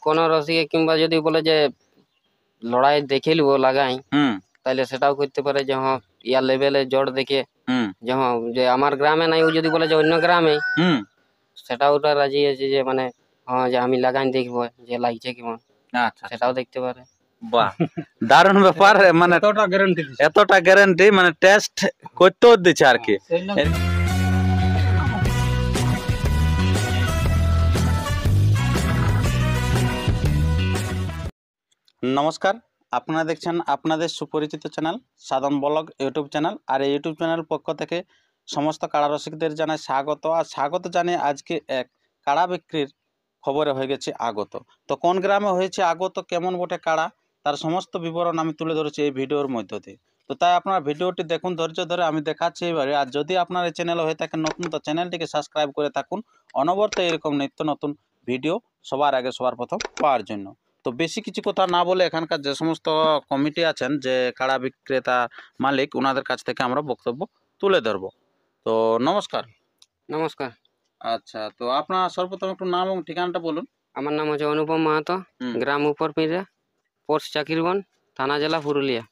কোনো রসিকে কিংবা যদি বলে যে লড়াই দেখে লিবো লাগাই, তাহলে সেটাও করতে পারে যে হ্যাঁ ইয়ার লেভেলে জোর দেখে যে হ্যাঁ যে আমার গ্রামে নাই, ও যদি বলে যে অন্য গ্রামে, সেটাও ওটা রাজি আছে যে মানে হ্যাঁ যে আমি লাগাই দেখবো যে লাগছে কেমন, সেটাও দেখতে পারে। বাহ, দারুণ ব্যাপার। মানে এতটা গ্যারান্টি মানে টেস্ট করতেও দিচ্ছে আর কি। নমস্কার, আপনারা দেখছেন আপনাদের সুপরিচিত চ্যানেল সাধন ব্লগ ইউটিউব চ্যানেল। আর এই ইউটিউব চ্যানেল পক্ষ থেকে সমস্ত কাড়া রসিকদের জানাই স্বাগত। আর স্বাগত জানিয়ে আজকে এক কাড়া বিক্রির খবরে হয়ে গেছে আগত। তো কোন গ্রামে হয়েছে আগত, কেমন বটে কাড়া, তার সমস্ত বিবরণ আমি তুলে ধরেছি এই ভিডিওর মধ্য দিয়ে। তো তাই আপনারা ভিডিওটি দেখুন ধৈর্য ধরে, আমি দেখাচ্ছি এবারে। আর যদি আপনার এই চ্যানেল হয়ে থাকেন নতুন, তো চ্যানেলটিকে সাবস্ক্রাইব করে থাকুন অনবরত এরকম নিত্য নতুন ভিডিও সবার আগে সবার প্রথম পাওয়ার জন্য। তো বেশি কিছু কথা না বলে এখানকার যে সমস্ত কমিটি আছেন, যে কাড়া বিক্রেতা মালিক, ওনাদের কাছ থেকে আমরা বক্তব্য তুলে ধরব। তো নমস্কার। নমস্কার। আচ্ছা, তো আপনার সর্বপ্রথম একটু নাম এবং ঠিকানাটা বলুন। আমার নাম হচ্ছে অনুপম মাহাতো, গ্রাম উপরপিড়া, পোস্ট চাকিরবন, থানা জেলা পুরুলিয়া।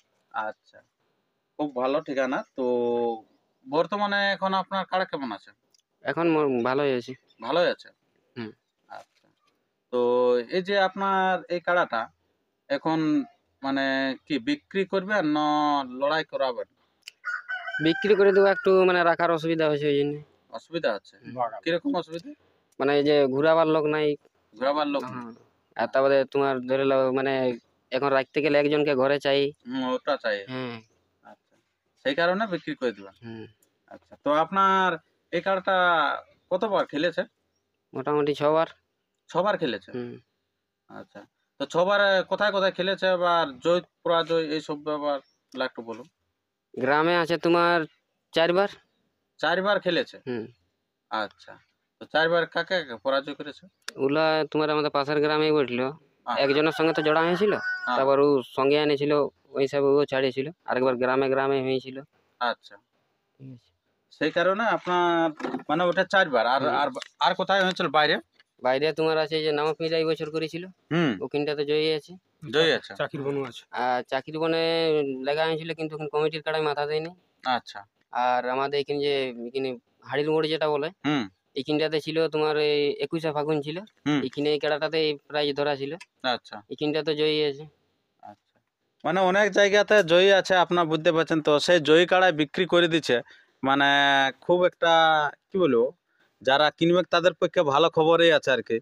আচ্ছা, খুব ভালো ঠিকানা। তো বর্তমানে এখন আপনার কাড়া কেমন আছে? এখন ভালোই আছে। ভালোই আছে। আচ্ছা, তো এই যে আপনার এই কাড়াটা এখন মানে কি বিক্রি করবেন না লড়াই করাবেন? বিক্রি করে দেবো, একটু মানে রাখার অসুবিধা হয়েছে ওই জন্য। অসুবিধা আছে? কিরকম অসুবিধা? মানে এই যে ঘুরাবার লোক নাই। ঘোরাবার লোক? আর তারপরে তোমার ধরে নাও মানে এখন রাখতে গেলে একজনকে ঘরে চাই। ওটা চাই। আচ্ছা, সেই কারণে বিক্রি করে দিবেন। আচ্ছা, তো আপনার এই কার্ডটা কতবার খেলেছে? মোটামুটি 6 বার। 6 বার খেলেছে। আচ্ছা, তো 6 বার কোথায় কোথায় খেলেছে, আবার জয় পরাজয় এইসব ব্যাপার একটু বলুন। গ্রামে আছে তোমার 4 বার। 4 বার খেলেছে? আচ্ছা, তো 4 বার কাকে কাকে পরাজয় করেছে? ওগুলা তোমার আমাদের পাশের গ্রামেই বলছিল, একজনের সঙ্গে তো জড়া হয়েছিল, তারপর ও সঙ্গে এনেছিল, ওই হিসাবে ও ছাড়িয়েছিল। আরেকবার গ্রামে গ্রামে হয়েছিল। আচ্ছা, সেই কারণে আপনার মানে ওটা 4 বার। আর আর কোথায় হয়েছিল বাইরে? বাইরে তোমার আছে যে নামপিরা এই বছর করেছিল, ওখানটাতে জয়ী আছে। জয়ী আছে। চাকিরবনও আছে। আর চাকিরবনে লেগা হয়েছিল, কিন্তু এখন কমিটির কাড়ায় মাথা দেয়নি। আচ্ছা, আর আমাদের এখানে যে এখানে হাড়ির মোড় যেটা বলে, এইখানটাতে ছিল তোমার এই 21শে ফাগুন ছিল, এখানে এই কাড়াটাতে প্রাইজ ধরা ছিল। আচ্ছা, এখানটাতে জয়ী আছে। আচ্ছা, মানে অনেক জায়গাতে জয়ী আছে, আপনার বুঝতে পারছেন। তো সেই জয়ী কাড়ায় বিক্রি করে দিচ্ছে, মানে খুব একটা কি বলবো, যারা কিনবে তাদের পক্ষে ভালো খবরই আছে আর কি।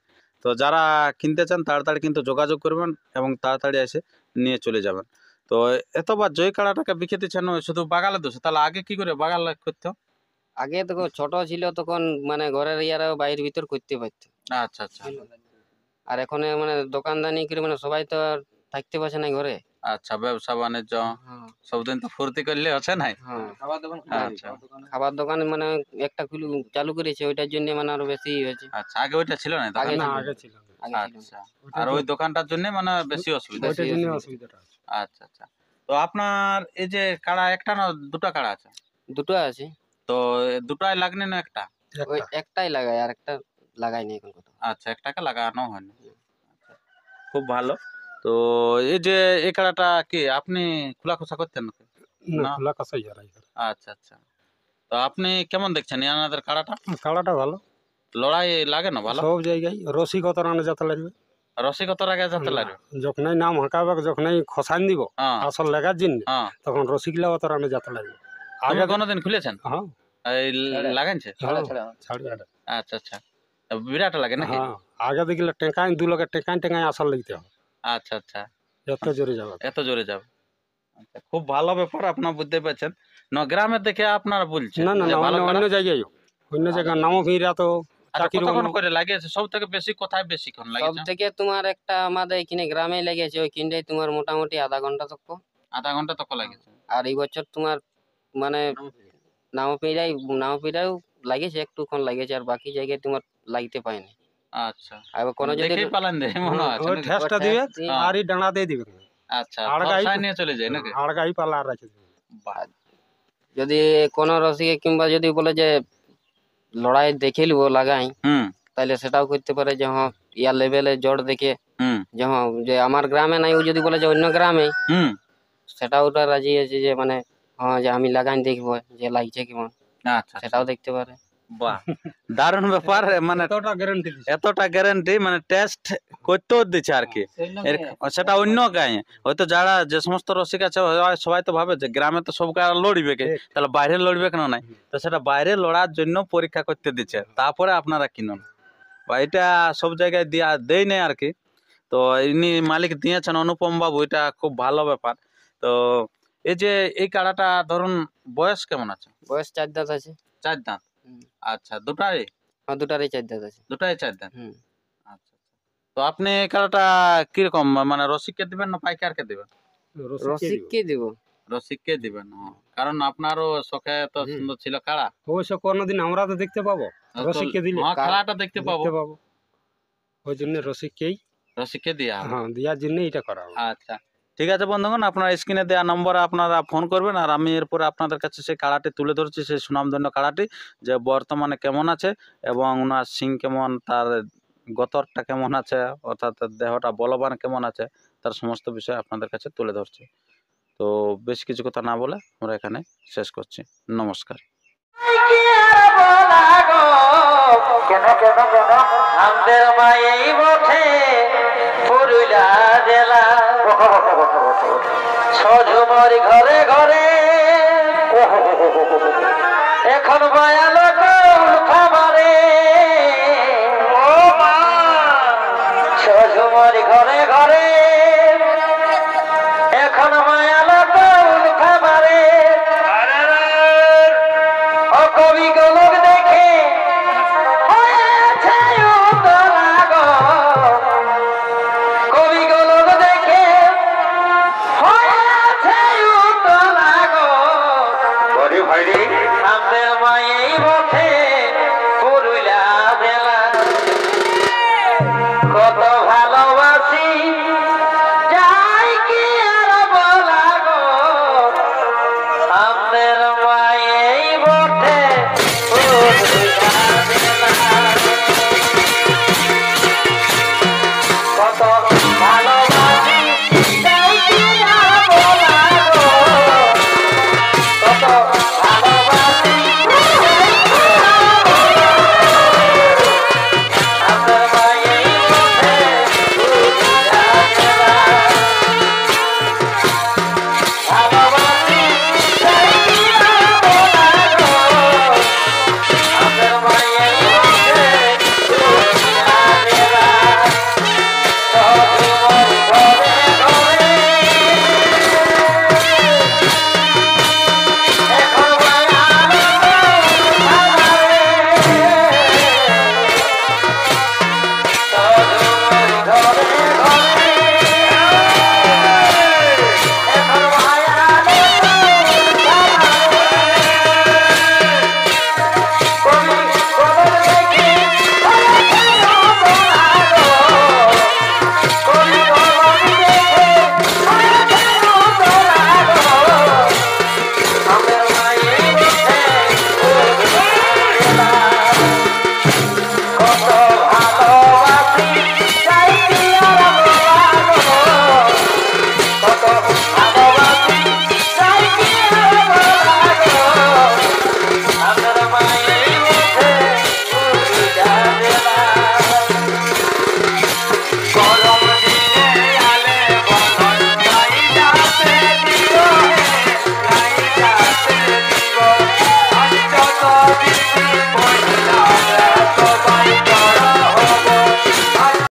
তো যারা কিনতে চান তাড়াতাড়ি কিন্তু যোগাযোগ করবেন এবং তাড়াতাড়ি এসে নিয়ে চলে যাবেন। তো এতবার জয়ী কাড়াটাকে বিক্রি দিচ্ছেন শুধু বাগালে দোষ, তাহলে আগে কি করে বাগাল করতে? আগে তো ছোট ছিল তখন মানে ঘরের ইয়ারা বাইরের ভিতর করতে পারতো। আচ্ছা, আচ্ছা। আর এখন মানে দোকানদানি করে মানে সবাই তো আর থাকতে পারছে না ঘরে। আচ্ছা, ব্যবসা বাণিজ্য সবদিন তো ফুর্তি করলে আছে নাই। আচ্ছা, খাবার দোকান মানে একটা চালু করেছে, ওইটার জন্য মানে আরো বেশি হয়েছে। আচ্ছা, আগে ওইটা ছিল না? আগে ছিল। আচ্ছা, আর ওই দোকানটার জন্য মানে বেশি অসুবিধা। আচ্ছা, আচ্ছা। তো আপনার এই যে কাড়া একটা না দুটো কাড়া আছে? দুটো আছে। তো দুটাই লাগনে না একটা? ওই একটাই লাগাই, আর একটা লাগাইনি এখন। আচ্ছা, একটাকে লাগানো হয়নি। আচ্ছা, খুব ভালো। তো এই যে এই কাড়াটা কি আপনি খোলা খোসা করতেন নাকি? না, খোলা খোসাই যারা। আচ্ছা, আচ্ছা। তো আপনি কেমন দেখছেন আপনাদের কাড়াটা? কাড়াটা ভালো, লড়াই লাগে না ভালো? সব জায়গায় রসিকতার আনে যেতে লাগবে। রসিকতার আগে যেতে লাগবে? যখনই নাম হাঁকাবে, যখনই খসান দিব আসল লেগার জন্য, তখন রসিকলা অত রানে যেতে লাগবে। আগে কোনোদিন খুলেছেন? হ্যাঁ, এই লাগাইছে? আচ্ছা, আচ্ছা। বিরাট লাগে নাকি? আগে দেখলে টেকাই দু লোকের টেকাই আসল লাগতে হবে। আচ্ছা, আচ্ছা। এত জোরে যাবে, এত জোরে যাবে। আচ্ছা, খুব ভালো ব্যাপার, আপনার বুঝতে পারছেন। না গ্রামের দেখে আপনারা বলছেন? না না, অন্য জায়গায়, অন্য জায়গায় নামও ভিড়া তো কতক্ষণ করে লাগিয়েছে? সব থেকে বেশি কোথায় বেশিক্ষণ লাগিয়েছে? সব থেকে তোমার একটা আমাদের এখানে গ্রামে লেগেছে, ওই কিনটাই তোমার মোটামুটি আধা ঘন্টা তক। আধা ঘন্টা তক লাগিয়েছে। আর এই বছর তোমার মানে নামপিড়াও লাগিয়েছে, একটুক্ষণ লাগিয়েছে, আর বাকি জায়গায় তোমার লাগতে পায়নি। আচ্ছা, আর কোন যদি পালান দেয় মনে আছে ওই ঠেসটা দিবে আর এই ডাঁড়া দিয়ে দিবে। আচ্ছা, আড়গাই নিয়ে চলে যায় নাকি? আড়গাই পালা আর রাখে দিবে। যদি কোন রসিকে কিংবা যদি বলে যে লড়াই দেখে লিবো লাগাই, তাহলে সেটাও করতে পারে যে হ্যাঁ ইয়ার লেভেলে জোর দেখে যখন যে আমার গ্রামে নাই ও যদি বলে যে অন্য গ্রামে, সেটা ওটা রাজি আছে যে মানে হ্যাঁ যে আমি লাগাই দেখবো যে লাগছে কেমন, আচ্ছা সেটাও দেখতে পারে। বাহ, দারুণ ব্যাপার। মানে এতটা গ্যারান্টি, মানে টেস্ট করতেও দিচ্ছে আর কি। সেটা অন্য গায়ে হয়তো যারা যে সমস্ত রসিক আছে সবাই তো ভাবে যে গ্রামে তো সব গায়ে লড়বে কে, তাহলে বাইরে লড়বে কেন নাই, তো সেটা বাইরে লড়ার জন্য পরীক্ষা করতে দিচ্ছে, তারপরে আপনারা কিনুন। বা এটা সব জায়গায় দেয় নেই আর কি। তো ইনি মালিক দিয়েছেন অনুপম বাবু, এটা খুব ভালো ব্যাপার। তো এই যে এই কাড়াটা ধরুন বয়স কেমন আছে? বয়স 4 দাঁত আছে। 4 দাঁত। আচ্ছা, দুটাই? হ্যাঁ, দুটারই 4 দাঁত আছে। দুটাই 4 দাঁত। আচ্ছা, তো আপনি এই কাড়াটা কিরকম মানে রসিককে দিবেন না পাইকারকে দিবেন? রসিককে দিব। রসিককে দিবেন, কারণ আপনারও শখে তো সুন্দর ছিল কাড়া। অবশ্য কোনোদিন আমরা তো দেখতে পাবো, রসিককে দিলে খেলাটা দেখতে পাবো, ওই জন্য রসিককে দিয়া দেওয়ার জন্য এটা করা হবে। আচ্ছা, ঠিক আছে বন্ধুগণ, আপনার স্ক্রিনে দেওয়া নম্বরে আপনারা ফোন করবেন, আর আমি এরপরে আপনাদের কাছে সেই কাড়াটি তুলে ধরছি, সেই সুনামধন্য কাড়াটি যে বর্তমানে কেমন আছে এবং ওনার সিং কেমন, তার গতরটা কেমন আছে, অর্থাৎ দেহটা বলবান কেমন আছে, তার সমস্ত বিষয় আপনাদের কাছে তুলে ধরছি। তো বেশ কিছু কথা না বলে আমরা এখানে শেষ করছি। নমস্কার। কেন কেন কেন আমাদের মায়েই বটে পুরুলিয়া জেলা, সজুমরি ঘরে ঘরে এখন বায়ালো